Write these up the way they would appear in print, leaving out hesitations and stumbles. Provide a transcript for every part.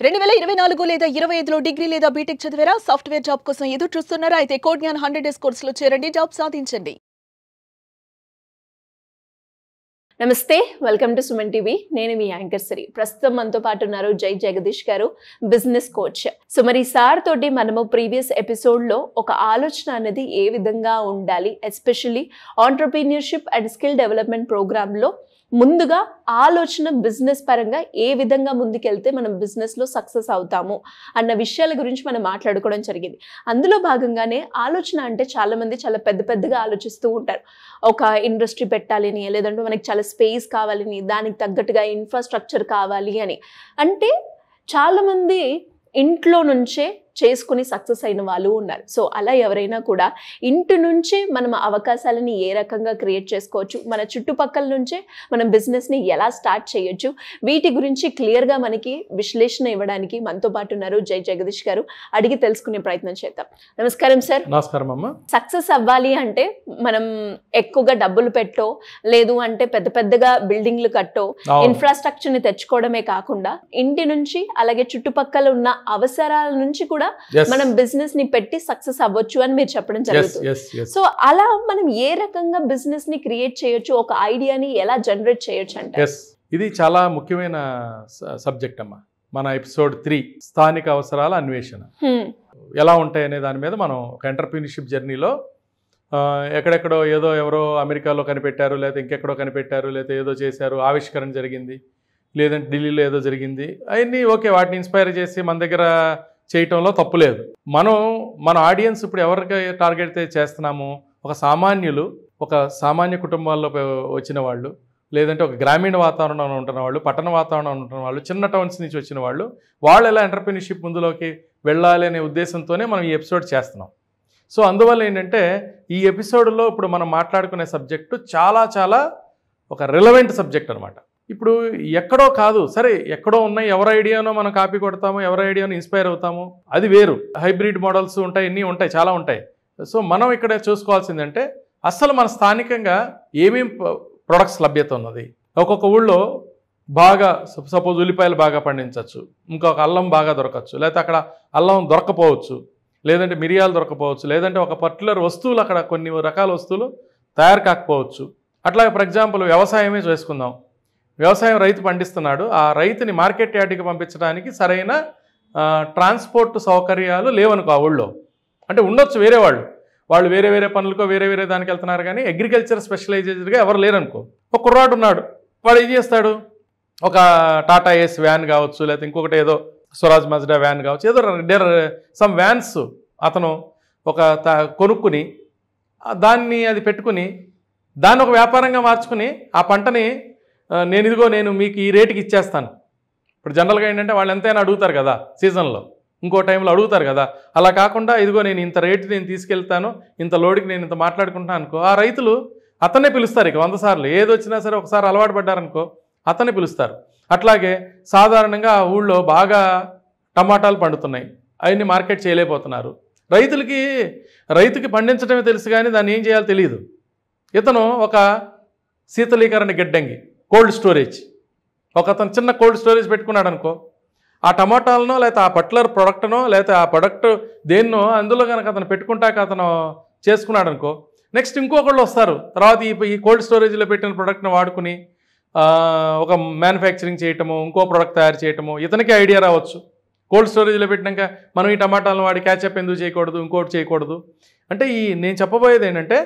2024 లేదా 25లో డిగ్రీ లేదా బీటెక్ చదివారా? సాఫ్ట్‌వేర్ జాబ్ కోసం ఎదురు చూస్తున్నారా? అయితే కోడ్ జ్ఞాన్ 100 డేస్ కోర్సులో చేరండి, జాబ్ సాధించండి. నమస్తే, వెల్కమ్ టు సుమన్ టీవీ. నేను మీ యాంకర్ సిరి. ప్రస్తుతం మనతో పాటు ఉన్నారు జై జగదీష్ గారు, బిజినెస్ కోచ్. సో మరి సార్ తోటి మనము ప్రీవియస్ ఎపిసోడ్లో ఒక ఆలోచన అనేది ఏ విధంగా ఉండాలి, especially entrepreneurship and skill development ప్రోగ్రాంలో ముందుగా ఆలోచన బిజినెస్ పరంగా ఏ విధంగా ముందుకెళ్తే మనం బిజినెస్లో సక్సెస్ అవుతాము అన్న విషయాల గురించి మనం మాట్లాడుకోవడం జరిగింది. అందులో భాగంగానే ఆలోచన అంటే చాలామంది చాలా పెద్దగా ఆలోచిస్తూ ఉంటారు. ఒక ఇండస్ట్రీ పెట్టాలని, లేదంటే మనకి చాలా స్పేస్ కావాలని, దానికి తగ్గట్టుగా ఇన్ఫ్రాస్ట్రక్చర్ కావాలి అని. అంటే చాలామంది ఇంట్లో నుంచే చేసుకుని సక్సెస్ అయిన వాళ్ళు ఉన్నారు. సో అలా ఎవరైనా కూడా ఇంటి నుంచే మనం అవకాశాలని ఏ రకంగా క్రియేట్ చేసుకోవచ్చు, మన చుట్టుపక్కల నుంచే మనం బిజినెస్ని ఎలా స్టార్ట్ చేయొచ్చు, వీటి గురించి క్లియర్గా మనకి విశ్లేషణ ఇవ్వడానికి మనతో పాటు ఉన్నారు జై జగదీష్ గారు. అడిగి తెలుసుకునే ప్రయత్నం చేద్దాం. నమస్కారం సార్. నమస్కారం అమ్మ. సక్సెస్ అవ్వాలి అంటే మనం ఎక్కువగా డబ్బులు పెట్టో, లేదు అంటే పెద్దగా బిల్డింగ్లు కట్టో, ఇన్ఫ్రాస్ట్రక్చర్ని తెచ్చుకోవడమే కాకుండా ఇంటి నుంచి అలాగే చుట్టుపక్కల ఉన్న అవసరాల నుంచి కూడా మనం బిజినెస్ ని పెట్టి సక్సెస్ అవ్వచ్చు అని మీరు చెప్పడం జరుగుతుంది. సో అలా మనం ఏ రకంగా బిజినెస్ ని క్రియేట్ చేయొచ్చు, ఒక ఐడియాని ఎలా జనరేట్ చేయొచ్చు అంటే ఇది చాలా ముఖ్యమైన సబ్జెక్ట్ అమ్మా. మన ఎపిసోడ్ 3 స్థానిక అవసరాల అన్వేషణ ఎలా ఉంటాయి అనే దాని మీద మనం ఒక ఎంటర్‌ప్రెన్యూర్‌షిప్ జర్నీలో ఎక్కడెక్కడో ఏదో ఎవరో అమెరికాలో కనిపెట్టారు, లేదా ఇంకెక్కడో కనిపెట్టారు, లేదా ఏదో చేశారు, ఆవిష్కరణ జరిగింది, లేదంటే ఢిల్లీలో ఏదో జరిగింది, అవన్నీ ఓకే, వాటిని ఇన్స్పైర్ చేసి మన దగ్గర చేయటంలో తప్పు లేదు. మన ఆడియన్స్ ఇప్పుడు ఎవరికి టార్గెట్ చేస్తున్నాము? ఒక సామాన్యులు, ఒక సామాన్య కుటుంబాల్లో వచ్చిన వాళ్ళు, లేదంటే ఒక గ్రామీణ వాతావరణంలో ఉంటున్న వాళ్ళు, పట్టణ వాతావరణంలో ఉంటున్న వాళ్ళు, చిన్న టౌన్స్ నుంచి వచ్చిన వాళ్ళు ఎలా ఎంటర్‌ప్రెన్యూర్‌షిప్ ముందులోకి వెళ్ళాలి అనే ఉద్దేశంతోనే మనం ఈ ఎపిసోడ్ చేస్తున్నాం. సో అందువల్ల ఏంటంటే ఈ ఎపిసోడ్లో ఇప్పుడు మనం మాట్లాడుకునే సబ్జెక్టు చాలా ఒక రిలవెంట్ సబ్జెక్ట్ అనమాట. ఇప్పుడు ఎక్కడో కాదు, సరే ఎక్కడో ఉన్నాయి, ఎవరి ఐడియానో మనం కాపీ కొడతాము, ఎవరి ఐడియానో ఇన్స్పైర్ అవుతాము, అది వేరు. హైబ్రిడ్ మోడల్స్ ఉంటాయి, అన్నీ ఉంటాయి, చాలా ఉంటాయి. సో మనం ఇక్కడ చూసుకోవాల్సిందంటే అసలు మన స్థానికంగా ఏమేం ప్రొడక్ట్స్ లభ్యత ఉన్నది. ఒక్కొక్క ఊళ్ళో బాగా సపోజ్ ఉల్లిపాయలు బాగా పండించవచ్చు, ఇంకొక అల్లం బాగా దొరకచ్చు, లేకపోతే అక్కడ అల్లం దొరకపోవచ్చు, లేదంటే మిరియాలు దొరకపోవచ్చు, లేదంటే ఒక పర్టికులర్ వస్తువులు అక్కడ కొన్ని రకాల వస్తువులు తయారు కాకపోవచ్చు. అట్లాగే ఫర్ ఎగ్జాంపుల్ వ్యవసాయమే చేసుకుందాం. వ్యవసాయం రైతు పండిస్తున్నాడు, ఆ రైతుని మార్కెట్ యార్డ్కి పంపించడానికి సరైన ట్రాన్స్పోర్ట్ సౌకర్యాలు లేవనుకో ఆ ఊళ్ళో. అంటే ఉండొచ్చు వేరే వాళ్ళు వేరే పనులకో వేరే దానికి వెళ్తున్నారు, కానీ అగ్రికల్చర్ స్పెషలైజ్డ్గా ఎవరు లేరనుకో. ఒక కుర్రాడు ఉన్నాడు, వాడు ఏం చేస్తాడు? ఒక టాటా ఏస్ వ్యాన్ కావచ్చు, లేకపోతే ఇంకొకటి ఏదో స్వరాజ్ మజ్డా వ్యాన్ కావచ్చు, ఏదో సమ్ వ్యాన్స్ అతను ఒక కొనుక్కుని దాన్ని అది పెట్టుకుని దాన్ని ఒక వ్యాపారంగా మార్చుకుని ఆ పంటని నేను మీకు ఈ రేటుకి ఇచ్చేస్తాను. ఇప్పుడు జనరల్గా ఏంటంటే వాళ్ళు ఎంతైనా అడుగుతారు కదా సీజన్లో, ఇంకో టైంలో అడుగుతారు కదా. అలా కాకుండా నేను ఇంత రేటు నేను తీసుకెళ్తాను, ఇంత లోడ్కి నేను ఇంత మాట్లాడుకుంటాను అనుకో, ఆ రైతులు అతన్నే పిలుస్తారు. ఇక 100 సార్లు ఏది వచ్చినా సరే ఒకసారి అలవాటు పడ్డారనుకో అతన్ని పిలుస్తారు. అట్లాగే సాధారణంగా ఆ ఊళ్ళో బాగా టమాటాలు పండుతున్నాయి, అవన్నీ మార్కెట్ చేయలేకపోతున్నారు. రైతుకి పండించడమే తెలుసు, కానీ దాన్ని ఏం చేయాలో తెలియదు. ఇతను ఒక శీతలీకరణ గిడ్డంగి, కోల్డ్ స్టోరేజ్, అతను చిన్న కోల్డ్ స్టోరేజ్ పెట్టుకున్నాడు అనుకో, ఆ టమాటాలనో లేకపోతే ఆ పర్టికులర్ ప్రోడక్ట్నో లేకపోతే ఆ ప్రొడక్ట్ దేన్నో అందులో కనుక అతను పెట్టుకుంటాక అతను చేసుకున్నాడు అనుకో, నెక్స్ట్ ఇంకొకళ్ళు వస్తారు తర్వాత ఈ కోల్డ్ స్టోరేజ్లో పెట్టిన ప్రోడక్ట్ని వాడుకుని ఒక మ్యానుఫ్యాక్చరింగ్ చేయటము, ఇంకో ప్రోడక్ట్ తయారు చేయటము. ఇతనికి ఐడియా రావచ్చు, కోల్డ్ స్టోరేజ్లో పెట్టినాక మనం ఈ టమాటాలను వాడి క్యాచప్ ఎందుకు చేయకూడదు, ఇంకోటి చేయకూడదు. అంటే నేను చెప్పబోయేది ఏంటంటే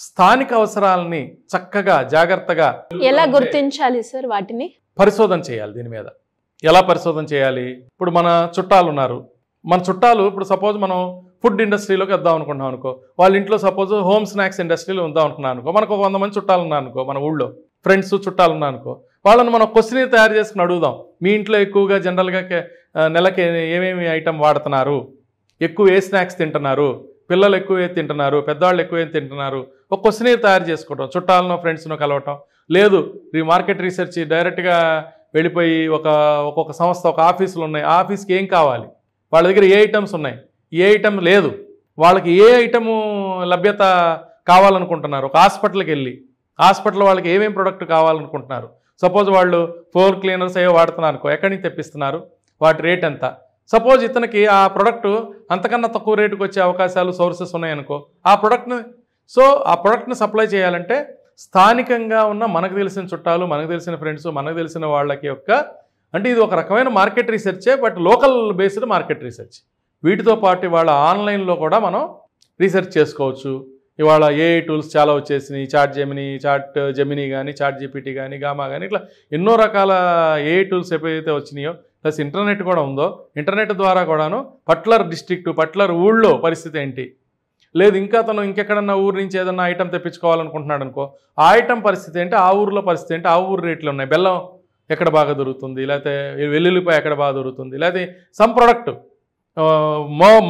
స్థానిక అవసరాలని చక్కగా జాగ్రత్తగా ఎలా గుర్తించాలి సార్, వాటిని పరిశోధన చేయాలి. దీని మీద ఎలా పరిశోధన చేయాలి? ఇప్పుడు మన చుట్టాలు ఉన్నారు, ఇప్పుడు సపోజ్ మనం ఫుడ్ ఇండస్ట్రీలోకి వద్దాం అనుకుంటున్నాం అనుకో, వాళ్ళ ఇంట్లో సపోజ్ హోమ్ స్నాక్స్ ఇండస్ట్రీలో ఉందాం అనుకున్నాం అనుకో, మనకు 100 మంది చుట్టాలు ఉన్నారు అనుకో, మన ఊళ్ళో ఫ్రెండ్స్ చుట్టాలు ఉన్నారు అనుకో, వాళ్ళని మనం క్వశ్చన్ తయారు చేసుకుని అడుగుదాం. మీ ఇంట్లో ఎక్కువగా జనరల్గా నెలకి ఏమేమి ఐటమ్ వాడుతున్నారు, ఎక్కువ ఏ స్నాక్స్ తింటున్నారు, పిల్లలు ఎక్కువ ఏది తింటున్నారు, పెద్దవాళ్ళు ఎక్కువ ఏది తింటున్నారు, ఒక క్వశ్చన్ తయారు చేసుకోవటం, చుట్టాలనో ఫ్రెండ్స్నో కలవటం. లేదు మార్కెట్ రీసెర్చ్ డైరెక్ట్గా వెళ్ళిపోయి ఒక్కొక్క సంస్థ, ఒక ఆఫీసులు ఉన్నాయి, ఆ ఆఫీస్కి ఏం కావాలి, వాళ్ళ దగ్గర ఏ ఐటమ్స్ ఉన్నాయి, ఏ ఐటమ్ లేదు, వాళ్ళకి ఏ ఐటము లభ్యత కావాలనుకుంటున్నారు. ఒక హాస్పిటల్కి వెళ్ళి హాస్పిటల్ వాళ్ళకి ఏమేమి ప్రొడక్ట్ కావాలనుకుంటున్నారు. సపోజ్ వాళ్ళు ఫ్లోర్ క్లీనర్స్ ఏవో వాడుతున్నారు అనుకో, ఎక్కడి నుంచి తెప్పిస్తున్నారు, వాటి రేట్ ఎంత. సపోజ్ ఇతనికి ఆ ప్రొడక్ట్ అంతకన్నా తక్కువ రేటుకి వచ్చే అవకాశాలు సోర్సెస్ ఉన్నాయనుకో, ఆ ప్రొడక్ట్ని సప్లై చేయాలంటే స్థానికంగా ఉన్న మనకు తెలిసిన చుట్టాలు, మనకు తెలిసిన ఫ్రెండ్స్, మనకు తెలిసిన వాళ్ళకి అంటే ఇది ఒక రకమైన మార్కెట్ రీసెర్చే, but local based market research. వీటితో పాటు ఇవాళ ఆన్లైన్లో కూడా మనం రీసెర్చ్ చేసుకోవచ్చు. ఇవాళ ఏఐ టూల్స్ చాలా వచ్చేసినాయి. చాట్ జెమినీ కానీ, చాట్ జీపీటీ కానీ, గామా కానీ, ఇట్లా ఎన్నో రకాల ఏఐ టూల్స్ ఎప్పుడైతే వచ్చినాయో, ప్లస్ ఇంటర్నెట్ కూడా ఉందో, ఇంటర్నెట్ ద్వారా కూడాను పర్టికులర్ డిస్ట్రిక్ట్, పర్టికులర్ ఊళ్ళో పరిస్థితి ఏంటి, లేదు ఇంకా తను ఇంకెక్కడన్నా ఊరు నుంచి ఏదన్నా ఐటమ్ తెప్పించుకోవాలనుకుంటున్నాడు అనుకో, ఆ ఐటమ్ పరిస్థితి ఏంటి, ఆ ఊరిలో పరిస్థితి ఏంటి, ఆ ఊరు రేట్లు ఉన్నాయి, బెల్లం ఎక్కడ బాగా దొరుకుతుంది, లేకపోతే వెల్లుల్లిపాయ ఎక్కడ బాగా దొరుకుతుంది, లేకపోతే సమ్ ప్రోడక్ట్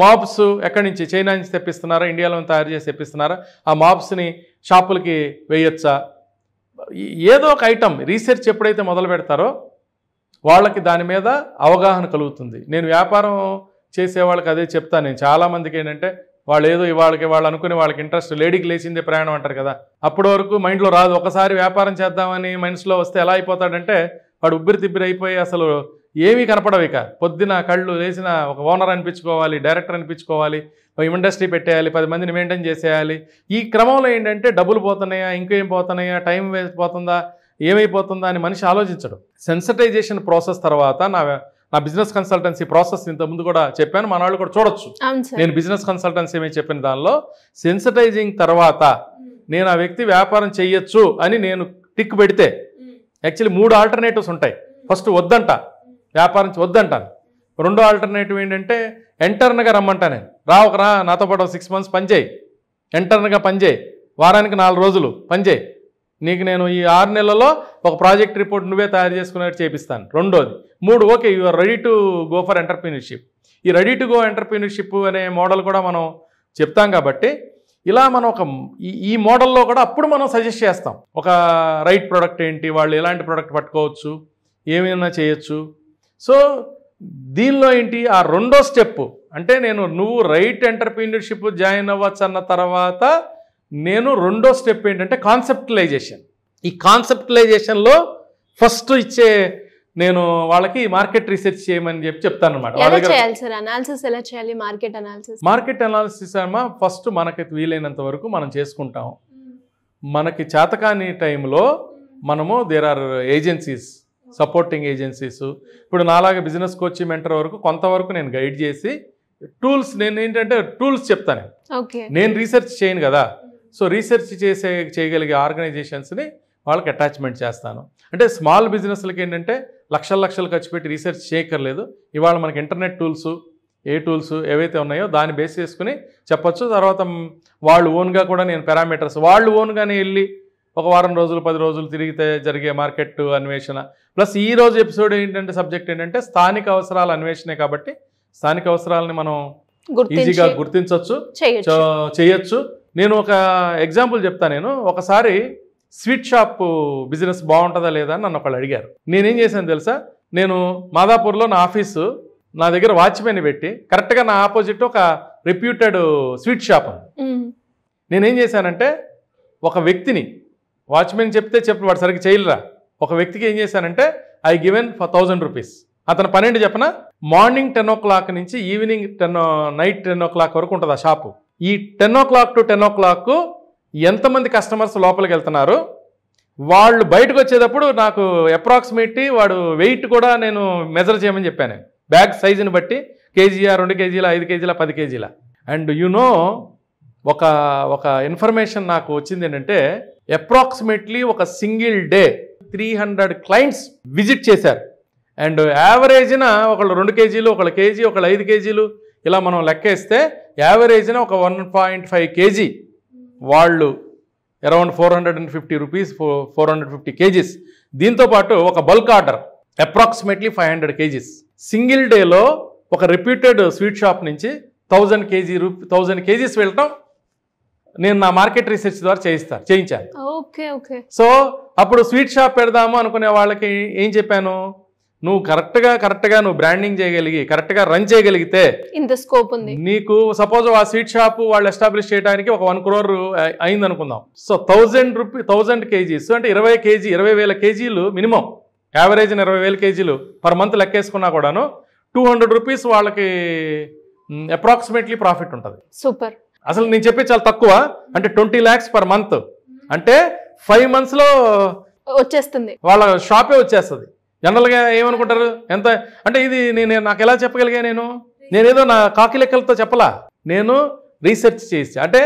మాబ్స్ ఎక్కడి నుంచి, చైనా నుంచి తెప్పిస్తున్నారా, ఇండియాలో తయారు చేసి తెప్పిస్తున్నారా, ఆ మాబ్స్ని షాపులకి వేయొచ్చా, ఏదో ఒక ఐటమ్ రీసెర్చ్ ఎప్పుడైతే మొదలు పెడతారో వాళ్ళకి దాని మీద అవగాహన కలుగుతుంది. నేను వ్యాపారం చేసే వాళ్ళకి అదే చెప్తాను. నేను చాలామందికి ఏంటంటే వాళ్ళు ఏదో వాళ్ళు అనుకునే వాళ్ళకి ఇంట్రెస్ట్, లేడీకి లేచిందే ప్రయాణం అంటారు కదా, అప్పటి వరకు మైండ్లో రాదు. ఒకసారి వ్యాపారం చేద్దామని మనసులో వస్తే ఎలా అయిపోతాడంటే వాడు ఉబ్బిరి తిబ్బిరి అయిపోయి అసలు ఏమీ కనపడవు. ఇక పొద్దున కళ్ళు లేచిన ఒక ఓనర్ అనిపించుకోవాలి, డైరెక్టర్ అనిపించుకోవాలి, ఇండస్ట్రీ పెట్టేయాలి, 10 మందిని మెయింటైన్ చేసేయాలి. ఈ క్రమంలో ఏంటంటే డబ్బులు పోతున్నాయా, ఇంకేం పోతున్నాయా, టైం వేస్ట్ పోతుందా, ఏమైపోతుందా అని మనిషి ఆలోచించడం. సెన్సిటైజేషన్ ప్రాసెస్ తర్వాత నా బిజినెస్ కన్సల్టెన్సీ ప్రాసెస్ ఇంతకుముందు కూడా చెప్పాను, మన వాళ్ళు కూడా చూడొచ్చు. నేను బిజినెస్ కన్సల్టెన్సీ ఏమీ చెప్పిన దానిలో సెన్సిటైజింగ్ తర్వాత నేను ఆ వ్యక్తి వ్యాపారం చెయ్యొచ్చు అని నేను టిక్ పెడితే యాక్చువల్లీ 3 ఆల్టర్నేటివ్స్ ఉంటాయి. ఫస్ట్ వద్దంట, వ్యాపారం వద్దంటాను. రెండో ఆల్టర్నేటివ్ ఏంటంటే ఎంటర్న్గా రమ్మంటా. నేను రా నాతో పాటు 6 months పనిచేయి, ఎంటర్న్గా పనిచేయి, వారానికి 4 రోజులు పనిచేయి, నీకు నేను ఈ 6 నెలల్లో ఒక ప్రాజెక్ట్ రిపోర్ట్ నువ్వే తయారు చేసుకునేట్టు చేపిస్తాను. రెండోది. 3 okay, you are ready to go for entrepreneurship. ఈ రెడీ టు గో ఎంటర్ప్రీనర్షిప్ అనే మోడల్ కూడా మనం చెప్తాం. కాబట్టి ఇలా మనం ఈ మోడల్లో కూడా అప్పుడు మనం సజెస్ట్ చేస్తాం ఒక రైట్ ప్రోడక్ట్ ఏంటి, వాళ్ళు ఎలాంటి ప్రోడక్ట్ పట్టుకోవచ్చు, ఏమైనా చేయొచ్చు. సో దీనిలో ఏంటి, ఆ రెండో స్టెప్ అంటే నువ్వు రైట్ ఎంటర్ప్రీనర్షిప్ జాయిన్ అవ్వచ్చు అన్న తర్వాత నేను రెండో స్టెప్ ఏంటంటే కాన్సెప్టలైజేషన్. ఈ కాన్సెప్టలైజేషన్లో ఫస్ట్ ఇచ్చే నేను వాళ్ళకి మార్కెట్ రీసెర్చ్ చేయమని చెప్తాను అనమాట. మార్కెట్ అనాలిసిస్ అమ్మా ఫస్ట్ మనకి వీలైనంత వరకు మనం చేసుకుంటాం. మనకి చేతకాని టైంలో మనము there are agencies, supporting agencies. ఇప్పుడు నాలాగా బిజినెస్ కోచ్ మెంటర్ వరకు కొంతవరకు నేను గైడ్ చేసి టూల్స్, నేను ఏంటంటే టూల్స్ చెప్తాను. నేను రీసెర్చ్ చేయను కదా, సో రీసెర్చ్ చేయగలిగే ఆర్గనైజేషన్స్ని వాళ్ళకి అటాచ్మెంట్ చేస్తాను. అంటే స్మాల్ బిజినెస్లకి ఏంటంటే లక్షలు ఖర్చు పెట్టి రీసెర్చ్ చేయక్కర్లేదు. ఇవాళ మనకి ఇంటర్నెట్ టూల్స్, టూల్స్ ఏవైతే ఉన్నాయో దాన్ని బేస్ చేసుకుని చెప్పచ్చు. తర్వాత వాళ్ళు ఓన్గా కూడా నేను పారామీటర్స్, వాళ్ళు ఓన్గానే వెళ్ళి ఒక వారం రోజులు 10 రోజులు తిరిగితే జరిగే మార్కెట్ అన్వేషణ. ప్లస్ ఈ రోజు ఎపిసోడ్ ఏంటంటే సబ్జెక్ట్ ఏంటంటే స్థానిక అవసరాల అన్వేషణే. కాబట్టి స్థానిక అవసరాలని మనం ఈజీగా గుర్తించవచ్చు, చేయొచ్చు. నేను ఒక ఎగ్జాంపుల్ చెప్తాను. నేను ఒకసారి స్వీట్ షాప్ బిజినెస్ బాగుంటుందా లేదా అని నన్ను ఒకళ్ళు అడిగారు. నేనేం చేశాను తెలుసా, నేను మాదాపూర్లో నా ఆఫీసు, నా దగ్గర వాచ్మెన్ పెట్టి కరెక్ట్గా నా ఆపోజిట్ ఒక రెప్యూటెడ్ స్వీట్ షాప్ ఉంది. నేనేం చేశానంటే ఒక వ్యక్తిని, వాచ్మెన్ చెప్తే వాడు సరిగ్గా చేయలేరా, ఒక వ్యక్తికి ఏం చేశానంటే ఐ గివెన్ ఫర్ 1000 రూపీస్. అతను 12 చెప్పన, మార్నింగ్ 10 o'clock నుంచి ఈవినింగ్ నైట్ 10 o'clock వరకు ఉంటుంది ఆ షాపు. ఈ 10 o'clock to 10 o'clock ఎంతమంది కస్టమర్స్ లోపలికి వెళ్తున్నారు, వాళ్ళు బయటకు వచ్చేటప్పుడు నాకు అప్రాక్సిమేట్లీ వాడు వెయిట్ కూడా నేను మెజర్ చేయమని చెప్పాను. బ్యాగ్ సైజుని బట్టి కేజీయా, 2 కేజీల, 5 కేజీల, 10 కేజీల. అండ్ ఒక ఇన్ఫర్మేషన్ నాకు వచ్చింది ఏంటంటే అప్రాక్సిమేట్లీ ఒక సింగిల్ డే 300 clients విజిట్ చేశారు. అండ్ యావరేజ్న ఒకళ్ళు 2 కేజీలు, ఒకళ్ళు కేజీ, ఒకళ్ళు 5 కేజీలు, ఇలా మనం లెక్కేస్తే యావరేజ్న ఒక 1.5 kg వాళ్ళు అరౌండ్ 450 రూపీస్, 450 kgs. దీంతోపాటు ఒక bulk order approximately 500 kgs. Single డేలో ఒక రెప్యూటెడ్ స్వీట్ షాప్ నుంచి 1000 kgs వెళ్ళటం నేను నా మార్కెట్ రీసెర్చ్ ద్వారా చేయించాను. సో అప్పుడు స్వీట్ షాప్ పెడదాము అనుకునే వాళ్ళకి ఏం చెప్పాను, నువ్వు కరెక్ట్గా నువ్వు బ్రాండింగ్ చేయగలిగి కరెక్ట్గా రన్ చేయగలిగితే ఇంత స్కోప్ ఉంది నీకు. సపోజ్ ఆ స్వీట్ షాప్ వాళ్ళు ఎస్టాబ్లిష్ చేయడానికి ఒక 1 crore అయింది అనుకుందాం. సో 1000 kgs అంటే 20,000 kgs minimum, average 20,000 kgs per month లెక్కేసుకున్నా కూడాను 200 రూపీస్ వాళ్ళకి అప్రాక్సిమేట్లీ ప్రాఫిట్ ఉంటుంది. సూపర్. అసలు నేను చెప్పే చాలా తక్కువ, అంటే 20 lakhs per month, అంటే 5 months వచ్చేస్తుంది, వాళ్ళ షాపే వచ్చేస్తుంది. జనరల్గా ఏమనుకుంటారు ఎంత అంటే ఇది నాకు ఎలా చెప్పగలిగా, నేనేదో నా కాకి లెక్కలతో చెప్పలా, నేను రీసెర్చ్ చేయిస్తా. అంటే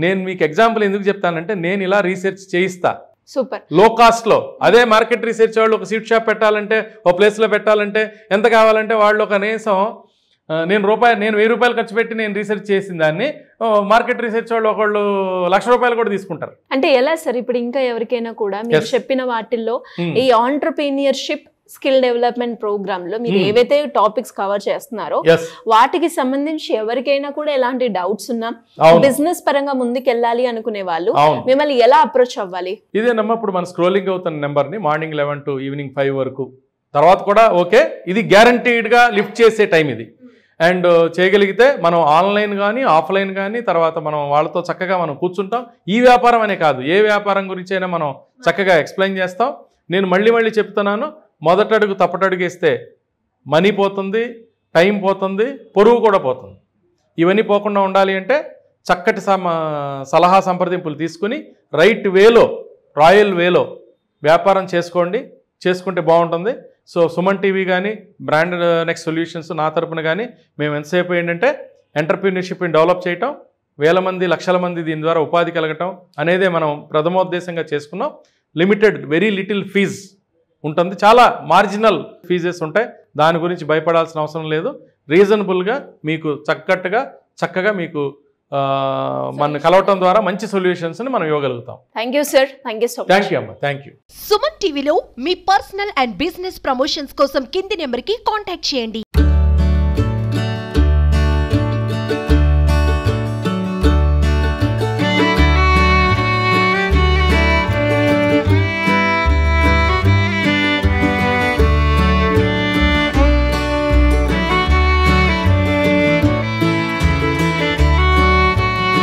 నేను మీకు ఎగ్జాంపుల్ ఎందుకు చెప్తానంటే నేను ఇలా రీసెర్చ్ చేయిస్తా. సూపర్. లో కాస్ట్లో. అదే మార్కెట్ రీసెర్చ్ వాళ్ళు ఒక స్వీట్ షాప్ పెట్టాలంటే, ఓ ప్లేస్లో పెట్టాలంటే ఎంత కావాలంటే వాళ్ళు కనీసం నేను 1000 రూపాయలు ఖర్చు పెట్టి నేను రీసెర్చ్ చేసిన దాన్ని మార్కెట్ రీసెర్చ్ వాళ్ళు ఒకళ్ళు ₹1,00,000 కూడా తీసుకుంటారు. అంటే ఎలా సార్, ఇప్పుడు ఇంకా ఎవరికైనా కూడా మీరు చెప్పిన వాటిల్లో ఈ ఆంటర్‌ప్రెన్యూర్‌షిప్ స్కిల్ డెవలప్మెంట్ ప్రోగ్రామ్ లో మీరు ఏవైతే టాపిక్స్ కవర్ చేస్తున్నారో వాటికి సంబంధించి ఎవరికైనా కూడా ఎలాంటి డౌట్స్ ఉన్నా, బిజినెస్ పరంగా ముందుకెళ్ళాలి అనుకునే వాళ్ళు మిమ్మల్ని ఎలా అప్రోచ్ అవ్వాలి? ఇదేనమ్మా, ఇప్పుడు మన స్క్రోలింగ్ అవుతున్న నెంబర్ని మార్నింగ్ 11 to ఈవినింగ్ 5 వరకు, తర్వాత కూడా ఓకే, ఇది గ్యారంటీడ్గా లిఫ్ట్ చేసే టైం ఇది. అండ్ చేయగలిగితే మనం ఆన్లైన్ కానీ ఆఫ్లైన్ కానీ తర్వాత మనం వాళ్ళతో చక్కగా మనం కూర్చుంటాం. ఈ వ్యాపారం అనే కాదు, ఏ వ్యాపారం గురించి అయినా మనం చక్కగా ఎక్స్ప్లెయిన్ చేస్తాం. నేను మళ్ళీ చెప్తున్నాను, మొదటడుగు తప్పటడుగు వేస్తే మనీ పోతుంది, టైం పోతుంది, పొరుగు కూడా పోతుంది. ఇవన్నీ పోకుండా ఉండాలి అంటే చక్కటి సలహా సంప్రదింపులు తీసుకుని రైట్ వేలో, రాయల్ వేలో వ్యాపారం చేసుకుంటే బాగుంటుంది. సో సుమన్ టీవీ కానీ బ్రాండ్ నెక్స్ట్ సొల్యూషన్స్ నా తరపున కానీ మేము ఎంతసేపు ఏంటంటే ఎంటర్‌ప్రెన్యూర్‌షిప్ని డెవలప్ చేయటం, 1000 మంది 1,00,000 మంది దీని ద్వారా ఉపాధి కలగటం అనేదే మనం ప్రథమోద్దేశంగా చేసుకున్నాం. లిమిటెడ్, వెరీ లిటిల్ ఫీజ్ ఉంటుంది, చాలా మార్జినల్ ఫీజెస్ ఉంటాయి. దాని గురించి భయపడాల్సిన అవసరం లేదు. రీజనబుల్గా మీకు చక్కగా మీకు మన కలవటం ద్వారా మంచి సొల్యూషన్స్ని మనం ఇవ్వగలుగుతాం. Thank you sir. Thank you so much. Thank you అమ్మా. Thank you. సుమన్ టీవీలో మీ పర్సనల్ అండ్ బిజినెస్ ప్రమోషన్స్ కోసం కింది నెంబర్కి కాంటాక్ట్ చేయండి.